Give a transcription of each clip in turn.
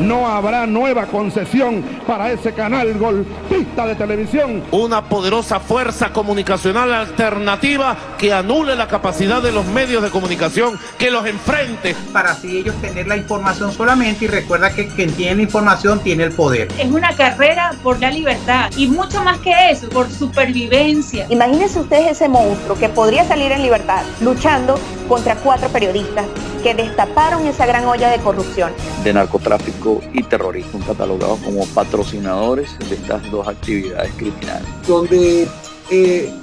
no habrá nueva concesión para ese canal golpista de televisión. Una poderosa fuerza comunicacional alternativa que anule la capacidad de los medios de comunicación, que los enfrente. Para así ellos tener la información solamente, y recuerda que quien tiene la información tiene el poder. Es una carrera por la libertad y mucho más que eso, por supervivencia. Imagínense ustedes ese monstruo que podría salir en libertad luchando contra 4 periodistas que destaparon esa gran olla de corrupción, de narcotráfico y terrorismo, catalogados como patrocinadores de estas 2 actividades criminales. Donde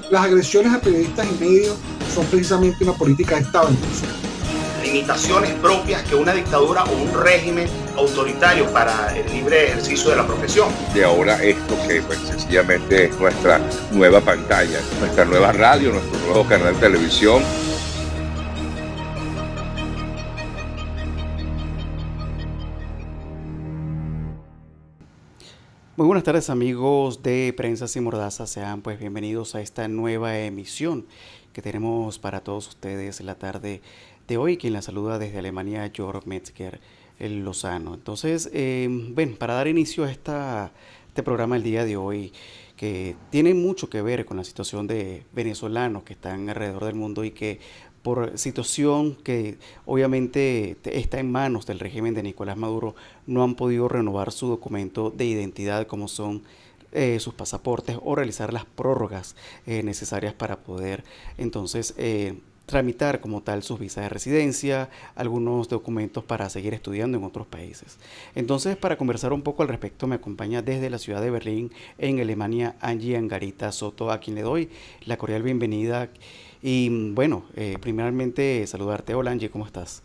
las agresiones a periodistas y medios son precisamente una política de Estado en curso. Limitaciones propias que una dictadura o un régimen autoritario para el libre ejercicio de la profesión. De ahora esto que pues sencillamente es nuestra nueva pantalla, nuestra nueva radio, nuestro nuevo canal de televisión. Muy buenas tardes, amigos de Prensa Sin Mordaza, sean pues bienvenidos a esta nueva emisión que tenemos para todos ustedes la tarde de hoy. Quien la saluda desde Alemania, Jörg Metzger, el Lozano. Entonces, para dar inicio a este programa el día de hoy, que tiene mucho que ver con la situación de venezolanos que están alrededor del mundo y que por situación que obviamente está en manos del régimen de Nicolás Maduro, no han podido renovar su documento de identidad como son sus pasaportes o realizar las prórrogas necesarias para poder entonces tramitar como tal sus visas de residencia, algunos documentos para seguir estudiando en otros países. Entonces, para conversar un poco al respecto, me acompaña desde la ciudad de Berlín, en Alemania, Angie Angarita Soto, a quien le doy la cordial bienvenida. Y bueno, primeramente saludarte. Hola Angie, ¿cómo estás?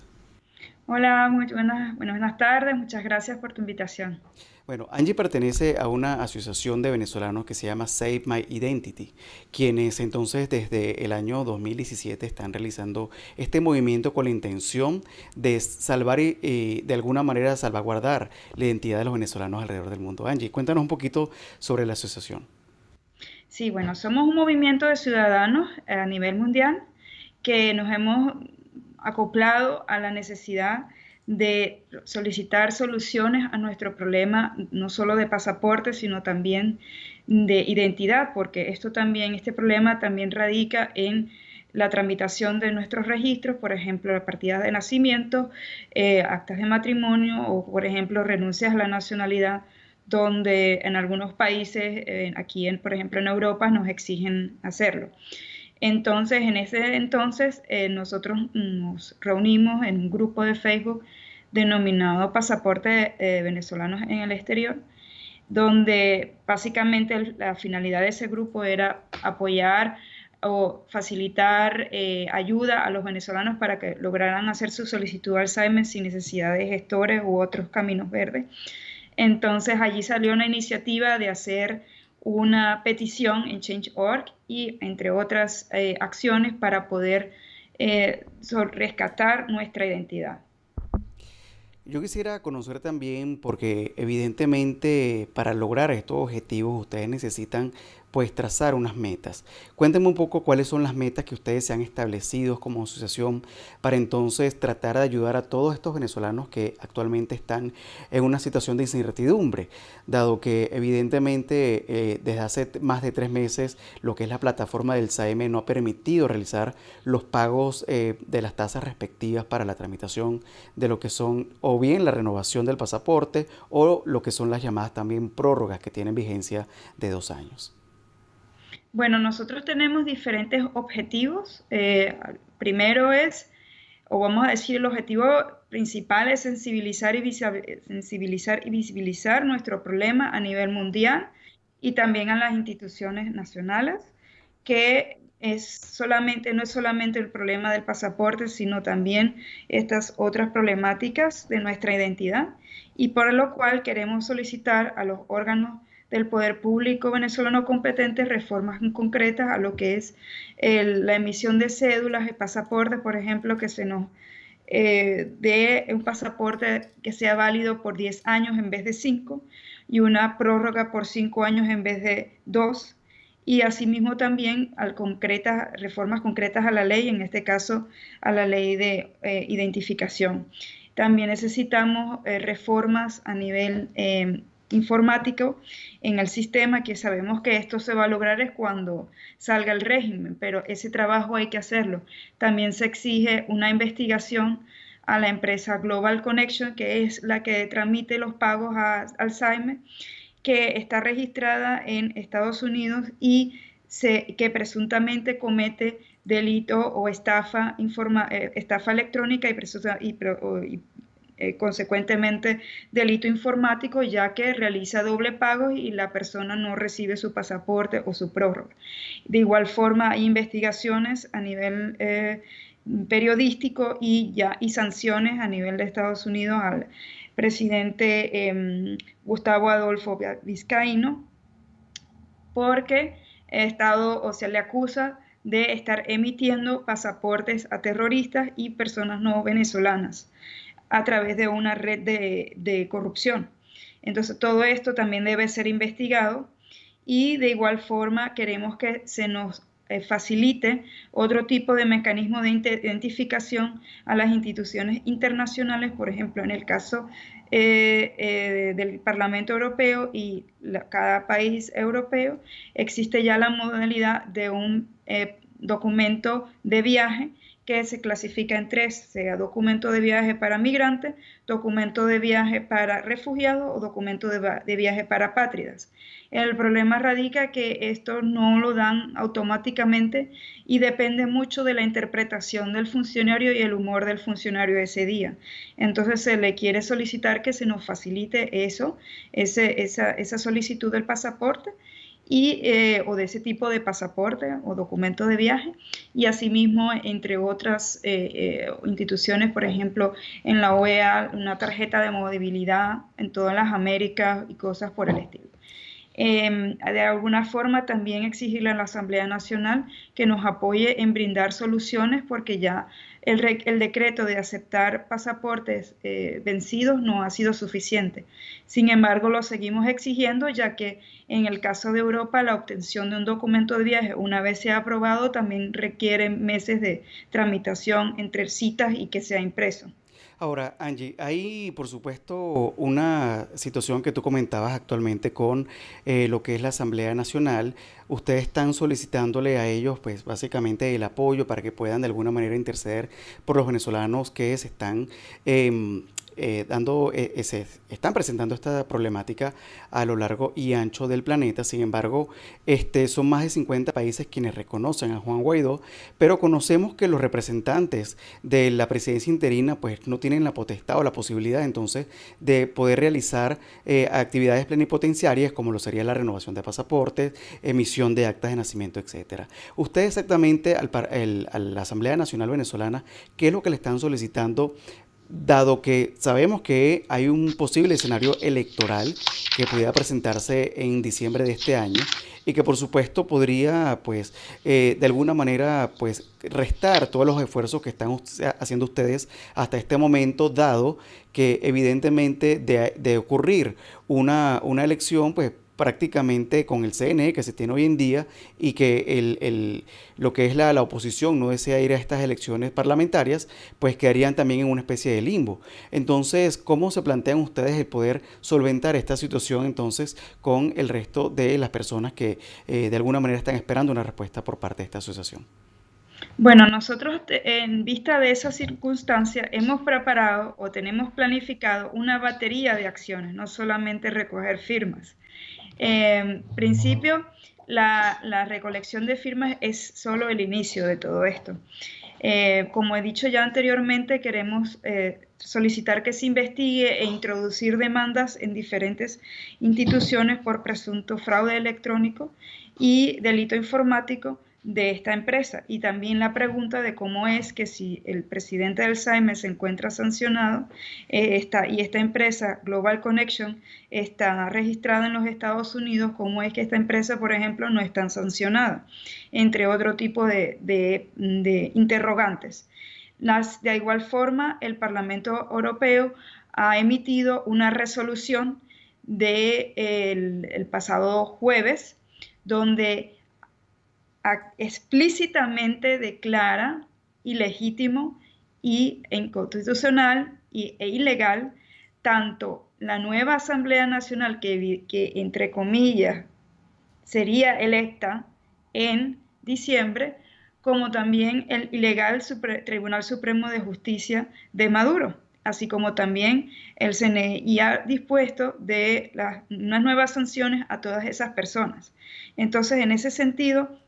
Hola, muy buenas tardes, muchas gracias por tu invitación. Bueno, Angie pertenece a una asociación de venezolanos que se llama Save My Identity, quienes entonces desde el año 2017 están realizando este movimiento con la intención de salvar y de alguna manera salvaguardar la identidad de los venezolanos alrededor del mundo. Angie, cuéntanos un poquito sobre la asociación. Sí, bueno, somos un movimiento de ciudadanos a nivel mundial que nos hemos acoplado a la necesidad de solicitar soluciones a nuestro problema, no solo de pasaporte, sino también de identidad, porque este problema también radica en la tramitación de nuestros registros, por ejemplo, la partida de nacimiento, actas de matrimonio o, por ejemplo, renuncias a la nacionalidad, donde en algunos países, por ejemplo en Europa, nos exigen hacerlo. Entonces, nosotros nos reunimos en un grupo de Facebook denominado Pasaporte Venezolanos en el Exterior, donde básicamente la finalidad de ese grupo era apoyar o facilitar ayuda a los venezolanos para que lograran hacer su solicitud al SAEME sin necesidad de gestores u otros caminos verdes. Entonces allí salió una iniciativa de hacer una petición en Change.org y entre otras acciones para poder rescatar nuestra identidad. Yo quisiera conocer también, porque evidentemente para lograr estos objetivos ustedes necesitan pues trazar unas metas. Cuéntenme un poco cuáles son las metas que ustedes se han establecido como asociación para entonces tratar de ayudar a todos estos venezolanos que actualmente están en una situación de incertidumbre, dado que evidentemente desde hace más de 3 meses lo que es la plataforma del SAEME no ha permitido realizar los pagos de las tasas respectivas para la tramitación de lo que son o bien la renovación del pasaporte o lo que son las llamadas también prórrogas que tienen vigencia de 2 años. Bueno, nosotros tenemos diferentes objetivos. Primero vamos a decir, el objetivo principal es sensibilizar y visibilizar nuestro problema a nivel mundial y también a las instituciones nacionales, que no es solamente el problema del pasaporte, sino también estas otras problemáticas de nuestra identidad, y por lo cual queremos solicitar a los órganos del poder público venezolano competentes reformas concretas a lo que es la emisión de cédulas y pasaportes, por ejemplo, que se nos dé un pasaporte que sea válido por 10 años en vez de 5 y una prórroga por 5 años en vez de 2, y asimismo también reformas concretas a la ley, en este caso a la ley de identificación. También necesitamos reformas a nivel informático en el sistema, que sabemos que esto se va a lograr es cuando salga el régimen, pero ese trabajo hay que hacerlo. También se exige una investigación a la empresa Global Connection, que es la que tramite los pagos a Alzheimer, que está registrada en Estados Unidos y que presuntamente comete delito o estafa electrónica y consecuentemente delito informático, ya que realiza doble pago y la persona no recibe su pasaporte o su prórroga. De igual forma, hay investigaciones a nivel periodístico y sanciones a nivel de Estados Unidos al presidente Gustavo Adolfo Vizcaíno, porque le acusa de estar emitiendo pasaportes a terroristas y personas no venezolanas a través de una red de corrupción. Entonces, todo esto también debe ser investigado, y de igual forma queremos que se nos facilite otro tipo de mecanismo de identificación a las instituciones internacionales. Por ejemplo, en el caso del Parlamento Europeo y cada país europeo, existe ya la modalidad de un documento de viaje que se clasifica en tres, sea documento de viaje para migrantes, documento de viaje para refugiados o documento de viaje para apátridas. El problema radica que esto no lo dan automáticamente y depende mucho de la interpretación del funcionario y el humor del funcionario ese día. Entonces se le quiere solicitar que se nos facilite esa solicitud del pasaporte o de ese tipo de pasaporte o documento de viaje, y asimismo, entre otras instituciones, por ejemplo, en la OEA, una tarjeta de movilidad en todas las Américas y cosas por el estilo. De alguna forma también exigirle a la Asamblea Nacional que nos apoye en brindar soluciones, porque ya el decreto de aceptar pasaportes vencidos no ha sido suficiente. Sin embargo, lo seguimos exigiendo, ya que en el caso de Europa la obtención de un documento de viaje, una vez sea aprobado, también requiere meses de tramitación entre citas y que sea impreso. Ahora, Angie, hay por supuesto una situación que tú comentabas actualmente con lo que es la Asamblea Nacional. Ustedes están solicitándole a ellos, pues básicamente el apoyo para que puedan de alguna manera interceder por los venezolanos que se están están presentando esta problemática a lo largo y ancho del planeta. Sin embargo, son más de 50 países quienes reconocen a Juan Guaidó, pero conocemos que los representantes de la presidencia interina pues no tienen la potestad o la posibilidad entonces de poder realizar actividades plenipotenciarias, como lo sería la renovación de pasaportes, emisión de actas de nacimiento, etcétera. Ustedes exactamente a la Asamblea Nacional Venezolana, ¿qué es lo que le están solicitando, dado que sabemos que hay un posible escenario electoral que pudiera presentarse en diciembre de este año y que por supuesto podría pues de alguna manera pues restar todos los esfuerzos que están haciendo ustedes hasta este momento, dado que evidentemente de ocurrir una elección pues prácticamente con el CNE que se tiene hoy en día, y que lo que es la oposición no desea ir a estas elecciones parlamentarias, pues quedarían también en una especie de limbo. Entonces, ¿cómo se plantean ustedes el poder solventar esta situación entonces con el resto de las personas que de alguna manera están esperando una respuesta por parte de esta asociación? Bueno, nosotros en vista de esa circunstancia hemos preparado o tenemos planificado una batería de acciones, no solamente recoger firmas. En principio, la recolección de firmas es solo el inicio de todo esto. Como he dicho ya anteriormente, queremos solicitar que se investigue e introducir demandas en diferentes instituciones por presunto fraude electrónico y delito informático de esta empresa, y también la pregunta de cómo es que si el presidente del Alzheimer se encuentra sancionado y esta empresa Global Connection está registrada en los Estados Unidos, cómo es que esta empresa, por ejemplo, no está sancionada, entre otro tipo de interrogantes. De igual forma, el Parlamento Europeo ha emitido una resolución el pasado jueves, donde explícitamente declara ilegítimo y inconstitucional e ilegal tanto la nueva Asamblea Nacional que entre comillas sería electa en diciembre, como también el ilegal Tribunal Supremo de Justicia de Maduro, así como también el CNE, y ha dispuesto de unas nuevas sanciones a todas esas personas. Entonces, en ese sentido,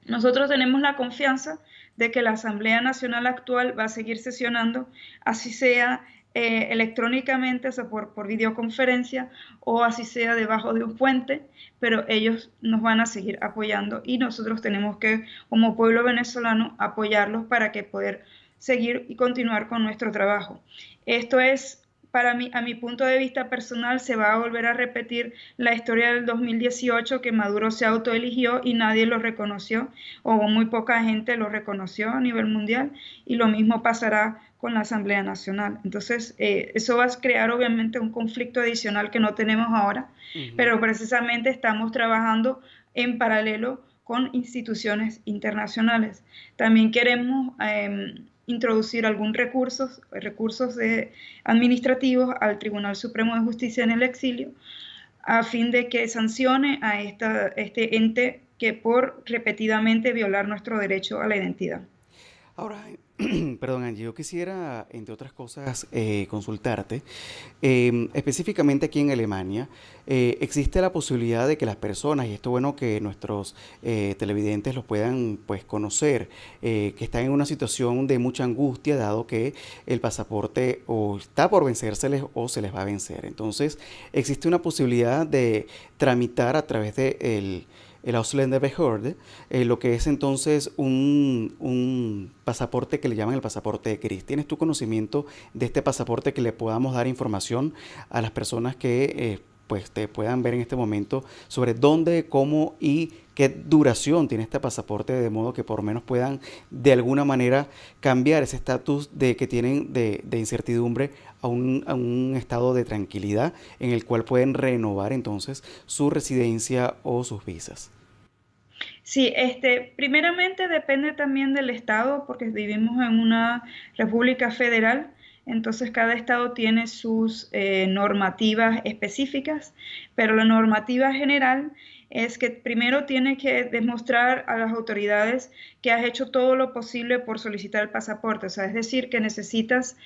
nosotros tenemos la confianza de que la Asamblea Nacional actual va a seguir sesionando, así sea electrónicamente, o sea, por videoconferencia, o así sea debajo de un puente, pero ellos nos van a seguir apoyando y nosotros tenemos que, como pueblo venezolano, apoyarlos para que poder seguir y continuar con nuestro trabajo. Esto es, para mí, a mi punto de vista personal, se va a volver a repetir la historia del 2018, que Maduro se autoeligió y nadie lo reconoció, o muy poca gente lo reconoció a nivel mundial, y lo mismo pasará con la Asamblea Nacional. Entonces, eso va a crear obviamente un conflicto adicional que no tenemos ahora, pero precisamente estamos trabajando en paralelo con instituciones internacionales. También queremos introducir algún recursos administrativos al Tribunal Supremo de Justicia en el exilio, a fin de que sancione a este ente que por repetidamente violar nuestro derecho a la identidad. Ahora, perdón, Angie, yo quisiera, entre otras cosas, consultarte. Específicamente aquí en Alemania, existe la posibilidad de que las personas, y esto es bueno que nuestros televidentes lo puedan pues conocer, que están en una situación de mucha angustia, dado que el pasaporte o está por vencérseles o se les va a vencer. Entonces, existe una posibilidad de tramitar a través de el Ausländerbehörde, lo que es entonces un pasaporte que le llaman el pasaporte gris. ¿Tienes tu conocimiento de este pasaporte que le podamos dar información a las personas que pues te puedan ver en este momento sobre dónde, cómo y qué duración tiene este pasaporte, de modo que por lo menos puedan de alguna manera cambiar ese estatus de que tienen de incertidumbre a un estado de tranquilidad en el cual pueden renovar entonces su residencia o sus visas? Sí, primeramente depende también del estado, porque vivimos en una república federal. Entonces cada estado tiene sus normativas específicas, pero la normativa general es que primero tienes que demostrar a las autoridades que has hecho todo lo posible por solicitar el pasaporte. O sea, es decir, que necesitas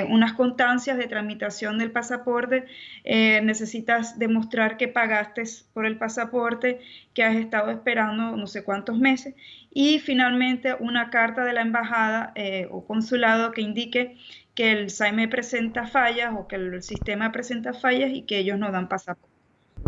unas constancias de tramitación del pasaporte, necesitas demostrar que pagaste por el pasaporte, que has estado esperando no sé cuántos meses, y finalmente una carta de la embajada o consulado que indique que el SAIME presenta fallas o que el sistema presenta fallas y que ellos no dan pasaporte.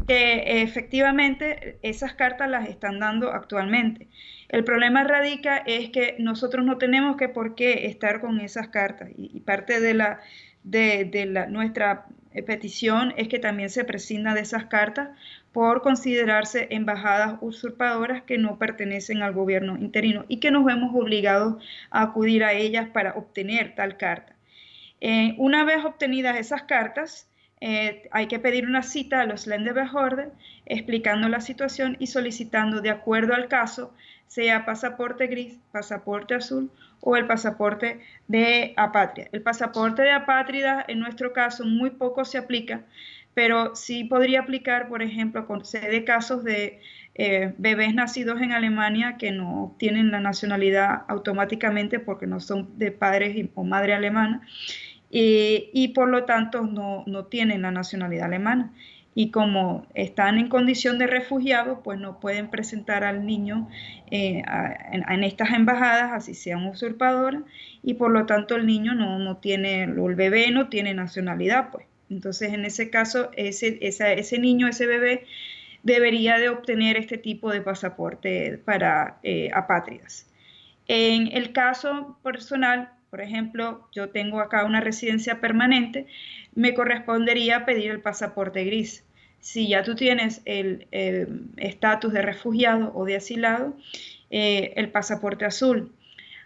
Que efectivamente esas cartas las están dando actualmente. El problema radica es que nosotros no tenemos por qué estar con esas cartas, y parte de nuestra petición es que también se prescinda de esas cartas por considerarse embajadas usurpadoras que no pertenecen al gobierno interino y que nos vemos obligados a acudir a ellas para obtener tal carta. Una vez obtenidas esas cartas, hay que pedir una cita a los Ausländerbehörde explicando la situación y solicitando, de acuerdo al caso, sea pasaporte gris, pasaporte azul o el pasaporte de apátrida. El pasaporte de apátrida, en nuestro caso, muy poco se aplica, pero sí podría aplicar, por ejemplo, sé de casos de bebés nacidos en Alemania que no obtienen la nacionalidad automáticamente porque no son de padres o madre alemana, y por lo tanto no tienen la nacionalidad alemana. Y como están en condición de refugiados, pues no pueden presentar al niño en estas embajadas, así sean usurpadoras, y por lo tanto el niño el bebé no tiene nacionalidad, pues. Entonces, en ese caso, ese niño, ese bebé, debería de obtener este tipo de pasaporte para apátridas. En el caso personal, por ejemplo, yo tengo acá una residencia permanente, me correspondería pedir el pasaporte gris. Si ya tú tienes el estatus de refugiado o de asilado, el pasaporte azul.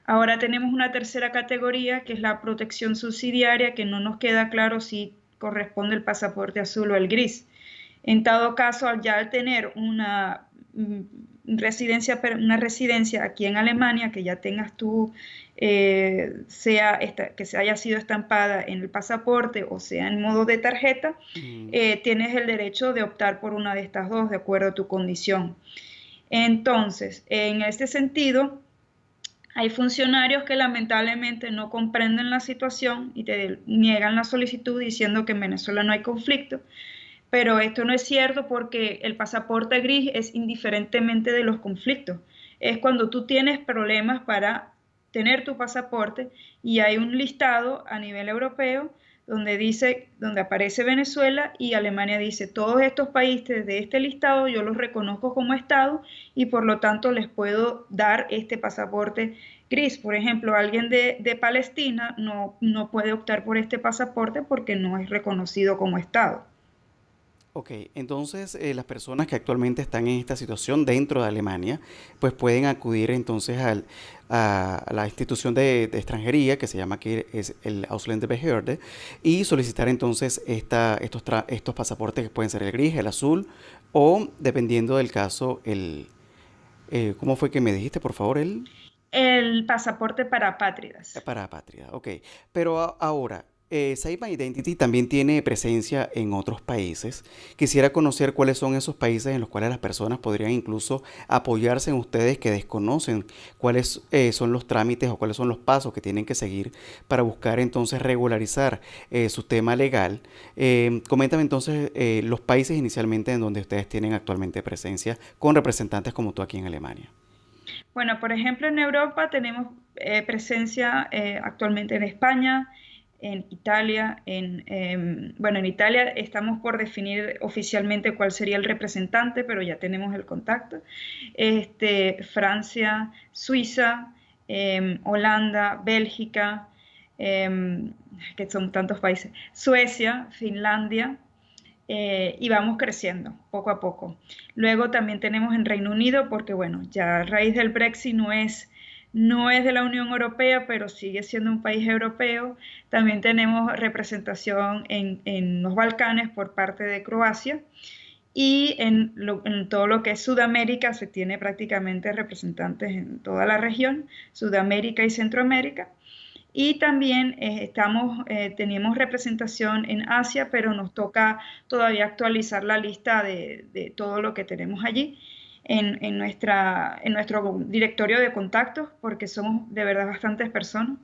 Ahora tenemos una tercera categoría, que es la protección subsidiaria, que no nos queda claro si corresponde el pasaporte azul o el gris. En todo caso, al tener una una residencia aquí en Alemania, que ya tengas tú, que se haya sido estampada en el pasaporte o sea en modo de tarjeta, tienes el derecho de optar por una de estas dos de acuerdo a tu condición. Entonces, en este sentido, hay funcionarios que lamentablemente no comprenden la situación y te niegan la solicitud diciendo que en Venezuela no hay conflicto, pero esto no es cierto porque el pasaporte gris es indiferentemente de los conflictos. Es cuando tú tienes problemas para tener tu pasaporte y hay un listado a nivel europeo donde aparece Venezuela y Alemania dice, todos estos países de este listado yo los reconozco como Estado y por lo tanto les puedo dar este pasaporte gris. Por ejemplo, alguien de Palestina no puede optar por este pasaporte porque no es reconocido como Estado. Ok, entonces las personas que actualmente están en esta situación dentro de Alemania, pues pueden acudir entonces a la institución de extranjería que se llama aquí es el Ausländerbehörde y solicitar entonces estos pasaportes que pueden ser el gris, el azul o dependiendo del caso ¿cómo fue que me dijiste por favor? El pasaporte para apátridas. Para apátridas, ok. Pero ahora, Save My Identity también tiene presencia en otros países. Quisiera conocer cuáles son esos países en los cuales las personas podrían incluso apoyarse en ustedes que desconocen cuáles son los trámites o cuáles son los pasos que tienen que seguir para buscar entonces regularizar su tema legal. Coméntame entonces los países inicialmente en donde ustedes tienen actualmente presencia con representantes como tú aquí en Alemania. Bueno, por ejemplo, en Europa tenemos presencia actualmente en España, en Italia, en Italia estamos por definir oficialmente cuál sería el representante, pero ya tenemos el contacto. Francia, Suiza, Holanda, Bélgica, que son tantos países, Suecia, Finlandia, y vamos creciendo poco a poco. Luego también tenemos en Reino Unido, porque bueno, ya a raíz del Brexit no es de la Unión Europea, pero sigue siendo un país europeo. También tenemos representación en los Balcanes por parte de Croacia y en todo lo que es Sudamérica se tiene prácticamente representantes en toda la región, Sudamérica y Centroamérica. Y también tenemos representación en Asia, pero nos toca todavía actualizar la lista de todo lo que tenemos allí. En nuestro directorio de contactos, porque somos de verdad bastantes personas.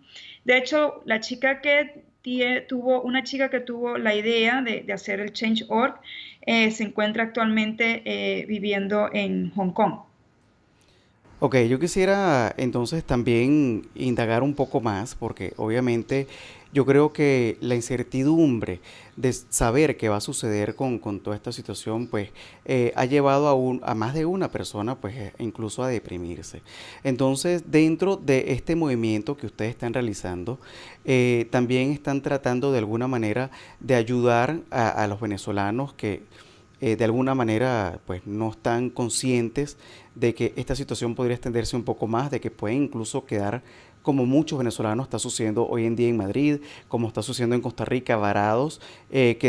De hecho, una chica que tuvo la idea de hacer el Change.org se encuentra actualmente viviendo en Hong Kong. Ok, yo quisiera entonces también indagar un poco más, porque obviamente yo creo que la incertidumbre de saber qué va a suceder con toda esta situación, pues ha llevado a más de una persona, pues incluso a deprimirse. Entonces, dentro de este movimiento que ustedes están realizando, también están tratando de alguna manera de ayudar a los venezolanos que de alguna manera pues no están conscientes de que esta situación podría extenderse un poco más, de que pueden incluso quedar como muchos venezolanos está sucediendo hoy en día en Madrid, como está sucediendo en Costa Rica, varados,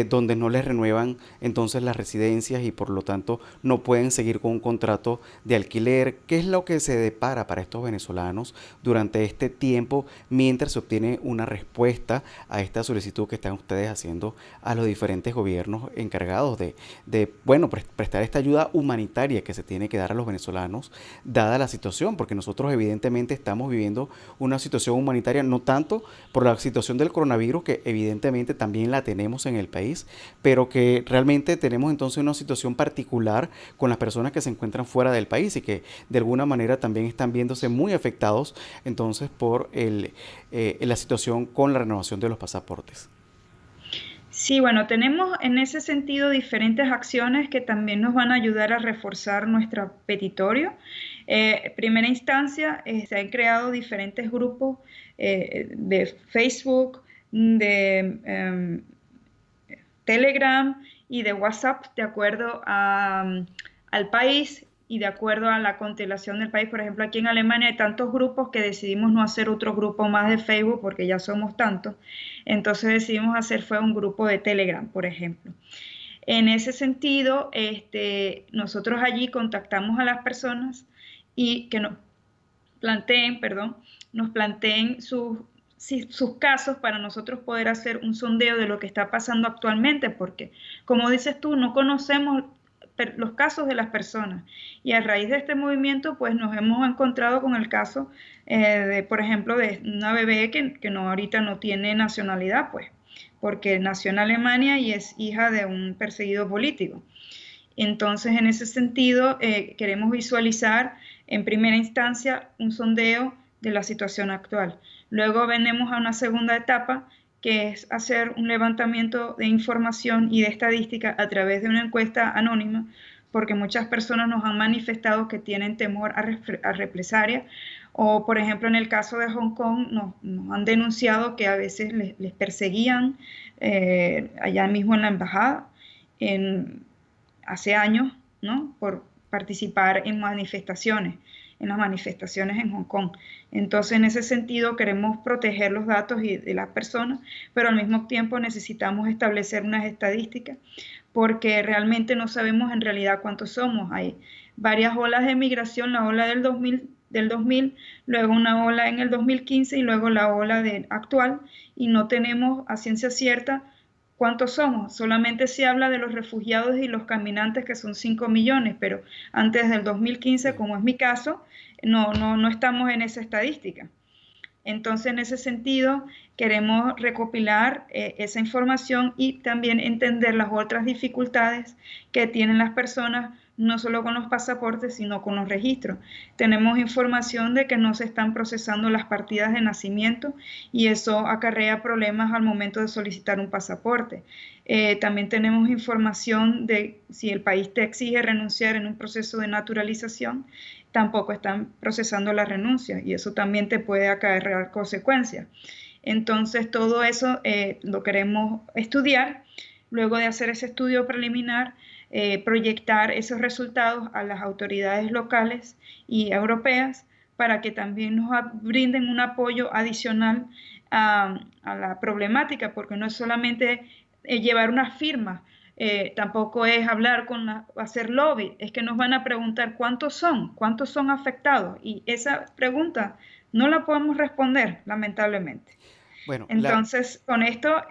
donde no les renuevan entonces las residencias y por lo tanto no pueden seguir con un contrato de alquiler. ¿Qué es lo que se depara para estos venezolanos durante este tiempo mientras se obtiene una respuesta a esta solicitud que están ustedes haciendo a los diferentes gobiernos encargados de prestar esta ayuda humanitaria que se tiene que dar a los venezolanos dada la situación? Porque nosotros evidentemente estamos viviendo una situación humanitaria, no tanto por la situación del coronavirus, que evidentemente también la tenemos en el país, pero que realmente tenemos entonces una situación particular con las personas que se encuentran fuera del país y que de alguna manera también están viéndose muy afectados entonces por la situación con la renovación de los pasaportes. Sí, bueno, tenemos en ese sentido diferentes acciones que también nos van a ayudar a reforzar nuestro petitorio. En primera instancia, se han creado diferentes grupos de Facebook, de Telegram y de WhatsApp de acuerdo al país y de acuerdo a la constelación del país. Por ejemplo, aquí en Alemania hay tantos grupos que decidimos no hacer otro grupo más de Facebook porque ya somos tantos. Entonces decidimos fue un grupo de Telegram, por ejemplo. En ese sentido, nosotros allí contactamos a las personas y que nos planteen sus casos para nosotros poder hacer un sondeo de lo que está pasando actualmente, porque, como dices tú, no conocemos los casos de las personas, y a raíz de este movimiento pues nos hemos encontrado con el caso por ejemplo, de una bebé que ahorita no tiene nacionalidad, pues, porque nació en Alemania y es hija de un perseguido político. Entonces, en ese sentido, queremos visualizar en primera instancia un sondeo de la situación actual. Luego venimos a una segunda etapa, que es hacer un levantamiento de información y de estadística a través de una encuesta anónima, porque muchas personas nos han manifestado que tienen temor a represalia, o por ejemplo en el caso de Hong Kong nos han denunciado que a veces les perseguían allá mismo en la embajada hace años, ¿no?, por participar en manifestaciones, en las manifestaciones en Hong Kong. Entonces, en ese sentido, queremos proteger los datos de las personas, pero al mismo tiempo necesitamos establecer unas estadísticas, porque realmente no sabemos en realidad cuántos somos. Hay varias olas de migración, la ola del 2000, luego una ola en el 2015 y luego la ola actual, y no tenemos a ciencia cierta cuántos somos. Solamente se habla de los refugiados y los caminantes, que son 5 millones, pero antes del 2015, como es mi caso, no estamos en esa estadística. Entonces, en ese sentido, queremos recopilar esa información y también entender las otras dificultades que tienen las personas, no solo con los pasaportes, sino con los registros. Tenemos información de que no se están procesando las partidas de nacimiento y eso acarrea problemas al momento de solicitar un pasaporte. También tenemos información de si el país te exige renunciar en un proceso de naturalización, tampoco están procesando la renuncia y eso también te puede acarrear consecuencias. Entonces, todo eso lo queremos estudiar. Luego de hacer ese estudio preliminar, proyectar esos resultados a las autoridades locales y europeas para que también nos brinden un apoyo adicional a la problemática, porque no es solamente llevar una firma, tampoco es hablar hacer lobby, es que nos van a preguntar cuántos son afectados, y esa pregunta no la podemos responder, lamentablemente. Bueno, entonces, con esto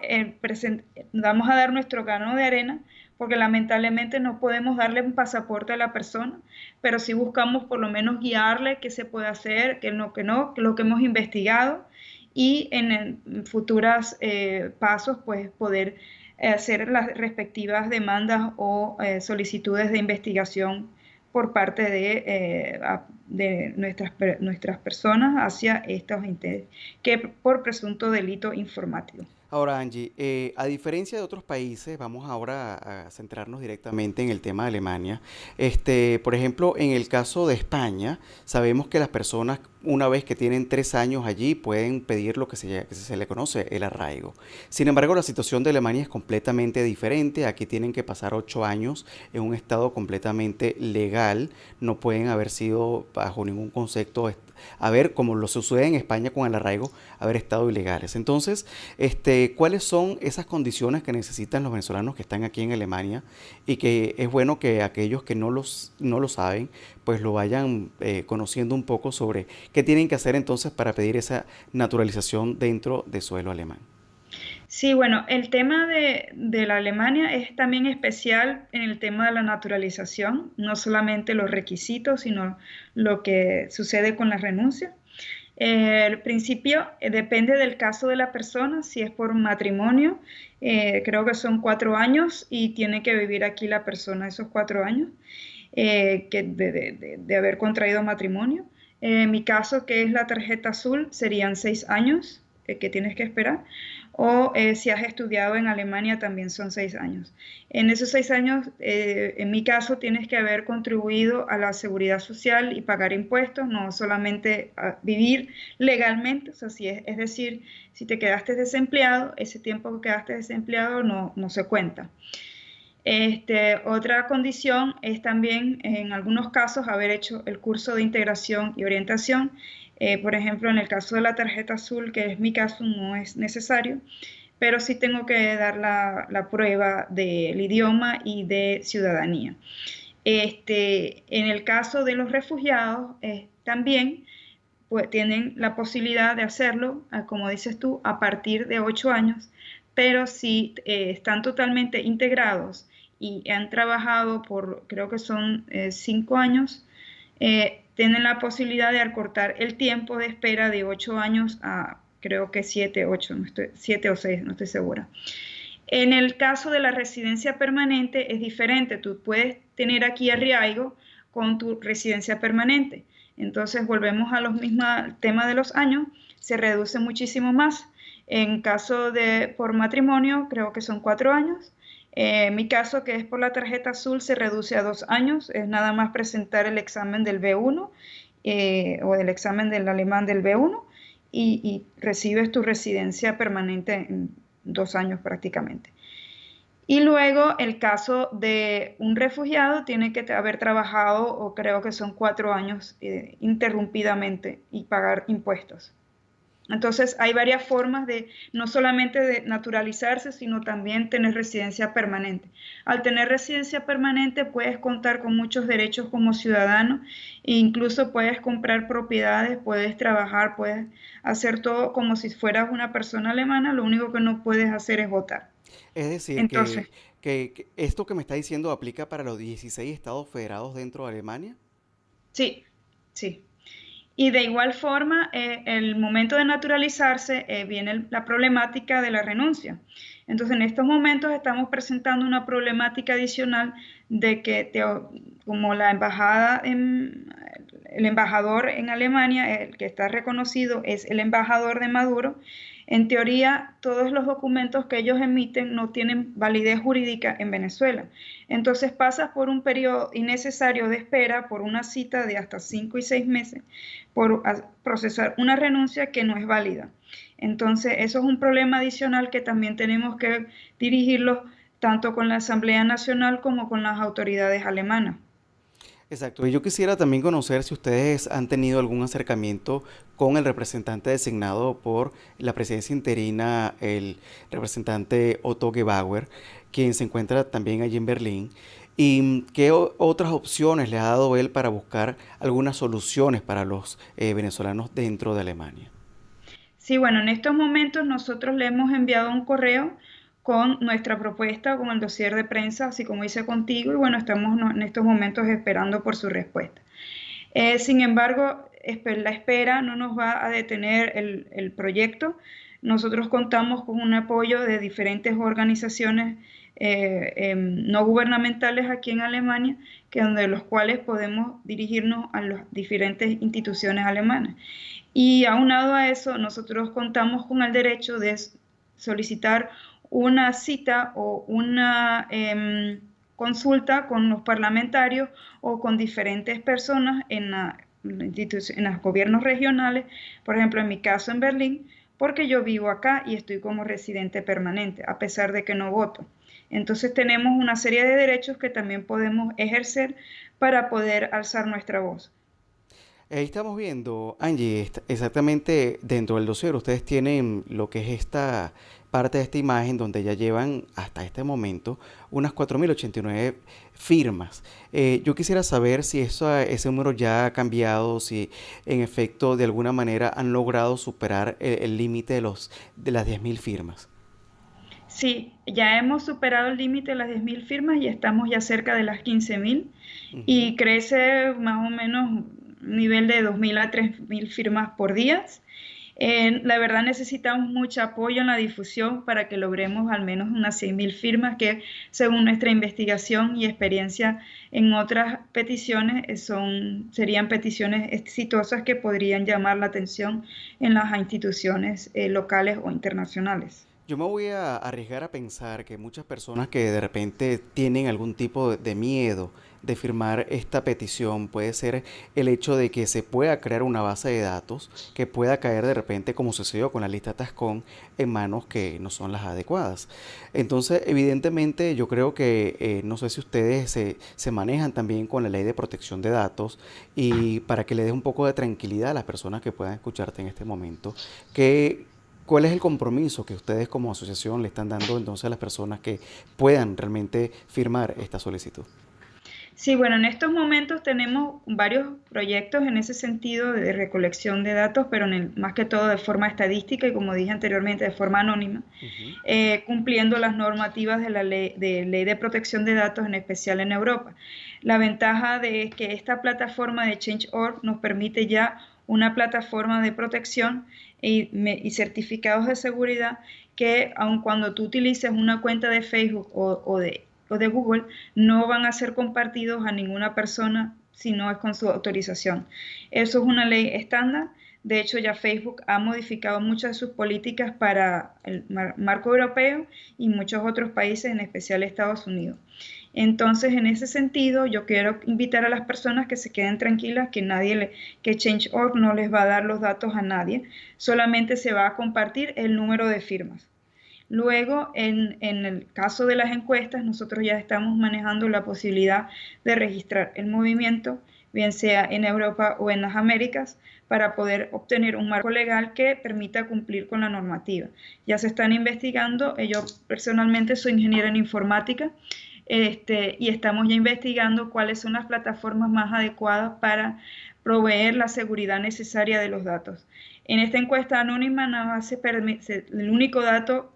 vamos a dar nuestro grano de arena, porque lamentablemente no podemos darle un pasaporte a la persona, pero sí buscamos por lo menos guiarle qué se puede hacer, qué no, lo que hemos investigado, y en futuros pasos pues poder hacer las respectivas demandas o solicitudes de investigación por parte de nuestras personas hacia estos entes, que por presunto delito informativo. Ahora, Angie, a diferencia de otros países, vamos ahora a centrarnos directamente en el tema de Alemania. Por ejemplo, en el caso de España, sabemos que las personas, una vez que tienen 3 años allí, pueden pedir lo que se le conoce el arraigo. Sin embargo, la situación de Alemania es completamente diferente. Aquí tienen que pasar 8 años en un estado completamente legal. No pueden haber sido bajo ningún concepto, como lo sucede en España con el arraigo, haber estado ilegales. Entonces, ¿cuáles son esas condiciones que necesitan los venezolanos que están aquí en Alemania? Y que es bueno que aquellos que no lo saben, pues lo vayan conociendo un poco sobre qué tienen que hacer entonces para pedir esa naturalización dentro de suelo alemán. Sí, bueno, el tema de la Alemania es también especial en el tema de la naturalización, no solamente los requisitos, sino lo que sucede con la renuncia. El principio depende del caso de la persona. Si es por matrimonio, creo que son 4 años y tiene que vivir aquí la persona esos 4 años de haber contraído matrimonio. En mi caso, que es la tarjeta azul, serían 6 años que tienes que esperar. O si has estudiado en Alemania también son 6 años. En esos 6 años, en mi caso, tienes que haber contribuido a la seguridad social y pagar impuestos, no solamente vivir legalmente. O sea, es decir, si te quedaste desempleado, ese tiempo que quedaste desempleado no se cuenta. Otra condición es también, en algunos casos, haber hecho el curso de integración y orientación. Por ejemplo, en el caso de la tarjeta azul, que es mi caso, no es necesario, pero sí tengo que dar la prueba del idioma y de ciudadanía. En el caso de los refugiados, también pues, tienen la posibilidad de hacerlo, como dices tú, a partir de 8 años, pero si están totalmente integrados y han trabajado por, creo que son 5 años, tienen la posibilidad de acortar el tiempo de espera de 8 años a creo que 7, 8, 7 o 6, no estoy segura. En el caso de la residencia permanente es diferente, tú puedes tener aquí arraigo con tu residencia permanente. Entonces volvemos a los mismos temas de los años, se reduce muchísimo más. En caso de por matrimonio, creo que son 4 años. En mi caso, que es por la tarjeta azul, se reduce a 2 años. Es nada más presentar el examen del B1 o el examen del alemán del B1 y recibes tu residencia permanente en 2 años prácticamente. Y luego el caso de un refugiado tiene que haber trabajado, o creo que son 4 años interrumpidamente y pagar impuestos. Entonces hay varias formas de no solamente de naturalizarse, sino también tener residencia permanente. Al tener residencia permanente puedes contar con muchos derechos como ciudadano e incluso puedes comprar propiedades, puedes trabajar, puedes hacer todo como si fueras una persona alemana, lo único que no puedes hacer es votar. Es decir, Entonces, que esto que me está diciendo aplica para los 16 estados federados dentro de Alemania. sí, sí. Y de igual forma, el momento de naturalizarse viene la problemática de la renuncia. Entonces, en estos momentos estamos presentando una problemática adicional de que, como la embajada, el embajador en Alemania, el que está reconocido es el embajador de Maduro, en teoría, todos los documentos que ellos emiten no tienen validez jurídica en Venezuela. Entonces pasas por un periodo innecesario de espera por una cita de hasta 5 y 6 meses por procesar una renuncia que no es válida. Entonces eso es un problema adicional que también tenemos que dirigirlo tanto con la Asamblea Nacional como con las autoridades alemanas. Exacto, y yo quisiera también conocer si ustedes han tenido algún acercamiento con el representante designado por la presidencia interina, el representante Otto Gebauer, quien se encuentra también allí en Berlín, y qué otras opciones le ha dado él para buscar algunas soluciones para los venezolanos dentro de Alemania. Sí, bueno, en estos momentos nosotros le hemos enviado un correo con nuestra propuesta, con el dossier de prensa, así como hice contigo, y bueno, estamos en estos momentos esperando por su respuesta. Sin embargo, la espera no nos va a detener el proyecto. Nosotros contamos con un apoyo de diferentes organizaciones no gubernamentales aquí en Alemania, de los cuales podemos dirigirnos a las diferentes instituciones alemanas. Y aunado a eso, nosotros contamos con el derecho de solicitar una cita o una consulta con los parlamentarios o con diferentes personas en los gobiernos regionales, por ejemplo, en mi caso en Berlín, porque yo vivo acá y estoy como residente permanente, a pesar de que no voto. Entonces tenemos una serie de derechos que también podemos ejercer para poder alzar nuestra voz. Ahí estamos viendo, Angie, exactamente dentro del dossier ustedes tienen lo que es esta parte de esta imagen donde ya llevan hasta este momento unas 4.089 firmas. Yo quisiera saber si ese número ya ha cambiado, si en efecto de alguna manera han logrado superar el límite de las 10.000 firmas. Sí, ya hemos superado el límite de las 10.000 firmas y estamos ya cerca de las 15.000 y crece más o menos un nivel de 2.000 a 3.000 firmas por día. La verdad necesitamos mucho apoyo en la difusión para que logremos al menos unas 6.000 firmas que según nuestra investigación y experiencia en otras peticiones serían peticiones exitosas que podrían llamar la atención en las instituciones locales o internacionales. Yo me voy a arriesgar a pensar que muchas personas que de repente tienen algún tipo de miedo de firmar esta petición puede ser el hecho de que se pueda crear una base de datos que pueda caer de repente, como sucedió con la lista Tascón, en manos que no son las adecuadas. Entonces, evidentemente, yo creo que no sé si ustedes se manejan también con la ley de protección de datos y para que le des un poco de tranquilidad a las personas que puedan escucharte en este momento, ¿cuál es el compromiso que ustedes como asociación le están dando entonces a las personas que puedan realmente firmar esta solicitud? Sí, bueno, en estos momentos tenemos varios proyectos en ese sentido de recolección de datos, pero más que todo de forma estadística y, como dije anteriormente, de forma anónima, cumpliendo las normativas de la ley de protección de datos, en especial en Europa. La ventaja de que esta plataforma de Change.org nos permite ya una plataforma de protección y certificados de seguridad que, aun cuando tú utilices una cuenta de Facebook o de Google, no van a ser compartidos a ninguna persona si no es con su autorización. Eso es una ley estándar. De hecho, ya Facebook ha modificado muchas de sus políticas para el marco europeo y muchos otros países, en especial Estados Unidos. Entonces, en ese sentido, yo quiero invitar a las personas que se queden tranquilas, que Change.org no les va a dar los datos a nadie, solamente se va a compartir el número de firmas. Luego, en el caso de las encuestas, nosotros ya estamos manejando la posibilidad de registrar el movimiento, bien sea en Europa o en las Américas, para poder obtener un marco legal que permita cumplir con la normativa. Ya se están investigando, yo personalmente soy ingeniera en informática, y estamos ya investigando cuáles son las plataformas más adecuadas para proveer la seguridad necesaria de los datos. En esta encuesta anónima nada más se permite, el único dato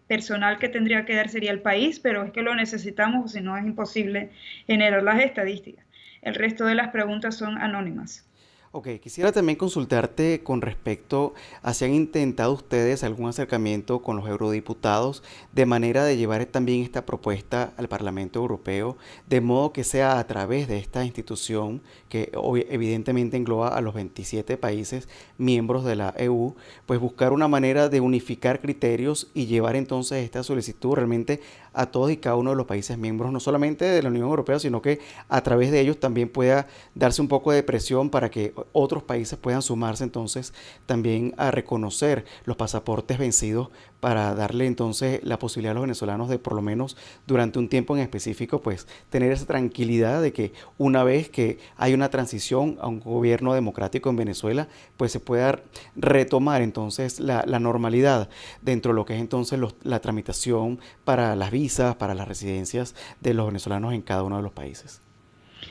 personal que tendría que dar sería el país, pero es que lo necesitamos, o si no es imposible generar las estadísticas. El resto de las preguntas son anónimas. Ok, quisiera también consultarte con respecto a si han intentado ustedes algún acercamiento con los eurodiputados de manera de llevar también esta propuesta al Parlamento Europeo, de modo que sea a través de esta institución que evidentemente engloba a los 27 países miembros de la EU, pues buscar una manera de unificar criterios y llevar entonces esta solicitud realmente a todos y cada uno de los países miembros, no solamente de la Unión Europea, sino que a través de ellos también pueda darse un poco de presión para que otros países puedan sumarse entonces también a reconocer los pasaportes vencidos, para darle entonces la posibilidad a los venezolanos de, por lo menos durante un tiempo en específico, pues tener esa tranquilidad de que una vez que hay una transición a un gobierno democrático en Venezuela, pues se pueda retomar entonces la normalidad dentro de lo que es entonces la tramitación para las visas, para las residencias de los venezolanos en cada uno de los países.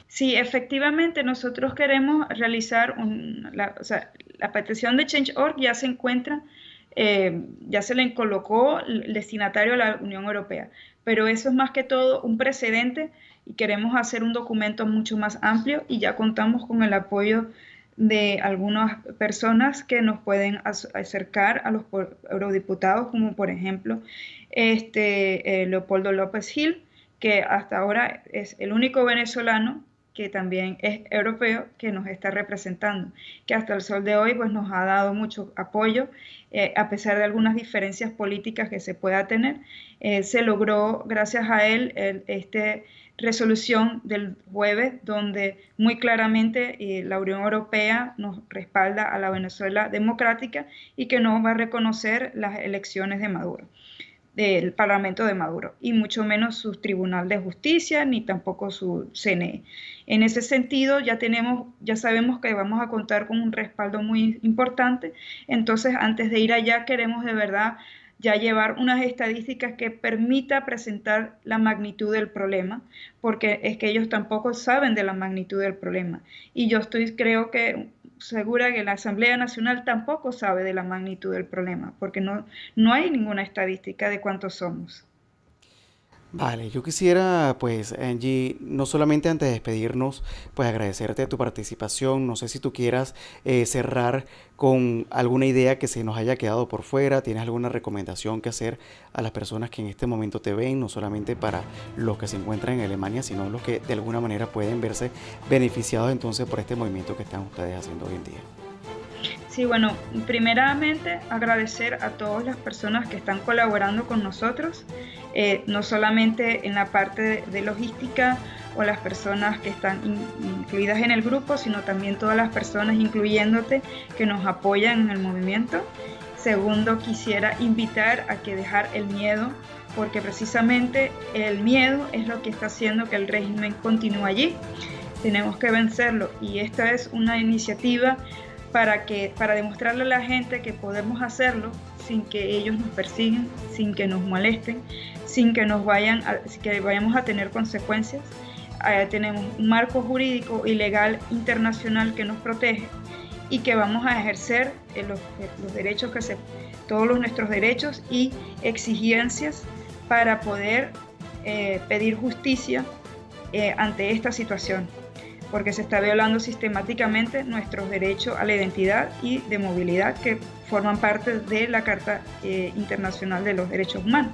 Sí, efectivamente, nosotros queremos realizar la petición de Change.org ya se encuentra, ya se le colocó el destinatario a la Unión Europea, pero eso es más que todo un precedente y queremos hacer un documento mucho más amplio y ya contamos con el apoyo de algunas personas que nos pueden acercar a los eurodiputados, como por ejemplo Leopoldo López Gil, que hasta ahora es el único venezolano que también es europeo que nos está representando, que hasta el sol de hoy pues nos ha dado mucho apoyo, a pesar de algunas diferencias políticas que se pueda tener. Se logró gracias a él esta resolución del jueves, donde muy claramente la Unión Europea nos respalda a la Venezuela democrática y que no va a reconocer las elecciones de Maduro, del Parlamento de Maduro, y mucho menos su Tribunal de Justicia, ni tampoco su CNE. En ese sentido, ya sabemos que vamos a contar con un respaldo muy importante, entonces antes de ir allá queremos de verdad ya llevar unas estadísticas que permita presentar la magnitud del problema, porque es que ellos tampoco saben de la magnitud del problema, y yo creo que segura que la Asamblea Nacional tampoco sabe de la magnitud del problema, porque no hay ninguna estadística de cuántos somos. Vale, yo quisiera, pues, Angie, no solamente antes de despedirnos, pues agradecerte tu participación. No sé si tú quieras cerrar con alguna idea que se nos haya quedado por fuera. ¿Tienes alguna recomendación que hacer a las personas que en este momento te ven, no solamente para los que se encuentran en Alemania, sino los que de alguna manera pueden verse beneficiados entonces por este movimiento que están ustedes haciendo hoy en día? Sí, bueno, primeramente agradecer a todas las personas que están colaborando con nosotros, no solamente en la parte de logística o las personas que están incluidas en el grupo, sino también todas las personas, incluyéndote, que nos apoyan en el movimiento. Segundo, quisiera invitar a que dejar el miedo, porque precisamente el miedo es lo que está haciendo que el régimen continúe allí. Tenemos que vencerlo, y esta es una iniciativa para demostrarle a la gente que podemos hacerlo sin que ellos nos persigan, sin que nos molesten, sin que vayamos a tener consecuencias. Tenemos un marco jurídico y legal internacional que nos protege y que vamos a ejercer los derechos todos nuestros derechos y exigencias para poder pedir justicia ante esta situación, porque se está violando sistemáticamente nuestros derechos a la identidad y de movilidad que forman parte de la Carta Internacional de los Derechos Humanos.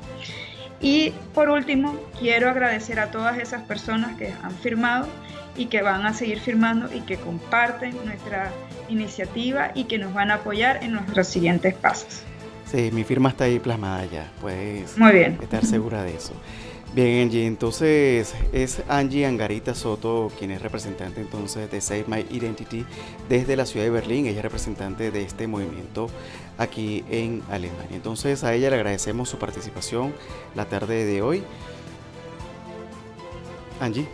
Y por último, quiero agradecer a todas esas personas que han firmado y que van a seguir firmando y que comparten nuestra iniciativa y que nos van a apoyar en nuestros siguientes pasos. Sí, mi firma está ahí plasmada ya, puedes Muy bien. Estar segura de eso. Bien, Angie, entonces es Angie Angarita Soto quien es representante entonces de Save My Identity desde la ciudad de Berlín. Ella es representante de este movimiento aquí en Alemania. Entonces a ella le agradecemos su participación la tarde de hoy. Angie.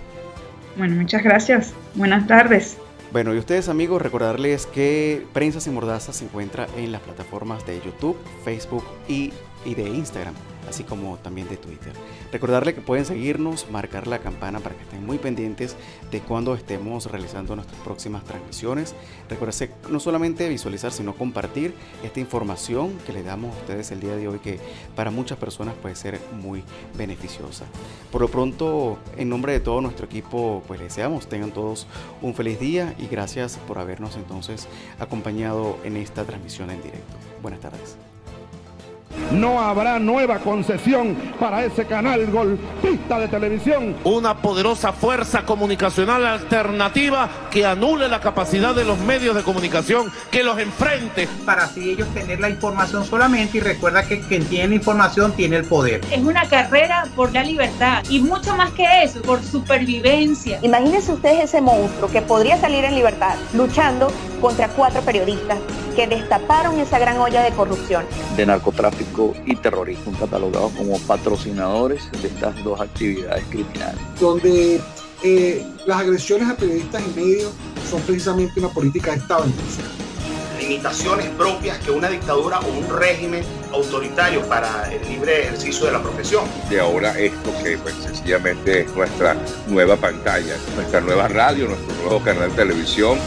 Bueno, muchas gracias. Buenas tardes. Bueno, y ustedes amigos, recordarles que Prensa Sin Mordaza se encuentra en las plataformas de YouTube, Facebook y de Instagram, así como también de Twitter. Recordarles que pueden seguirnos, marcar la campana para que estén muy pendientes de cuando estemos realizando nuestras próximas transmisiones. Recuerden no solamente visualizar, sino compartir esta información que les damos a ustedes el día de hoy, que para muchas personas puede ser muy beneficiosa. Por lo pronto, en nombre de todo nuestro equipo, pues les deseamos tengan todos un feliz día y gracias por habernos entonces acompañado en esta transmisión en directo. Buenas tardes. No habrá nueva concesión para ese canal golpista de televisión. Una poderosa fuerza comunicacional alternativa que anule la capacidad de los medios de comunicación, que los enfrente. Para así ellos tener la información solamente, y recuerda que quien tiene la información tiene el poder. Es una carrera por la libertad y mucho más que eso, por supervivencia. Imagínense ustedes ese monstruo que podría salir en libertad luchando contra 4 periodistas que destaparon esa gran olla de corrupción, de narcotráfico y terrorismo, catalogados como patrocinadores de estas dos actividades criminales. Donde las agresiones a periodistas y medios son precisamente una política de Estado en curso. Limitaciones propias que una dictadura o un régimen autoritario para el libre ejercicio de la profesión. De ahora esto que pues sencillamente es nuestra nueva pantalla, nuestra nueva radio, nuestro nuevo canal de televisión.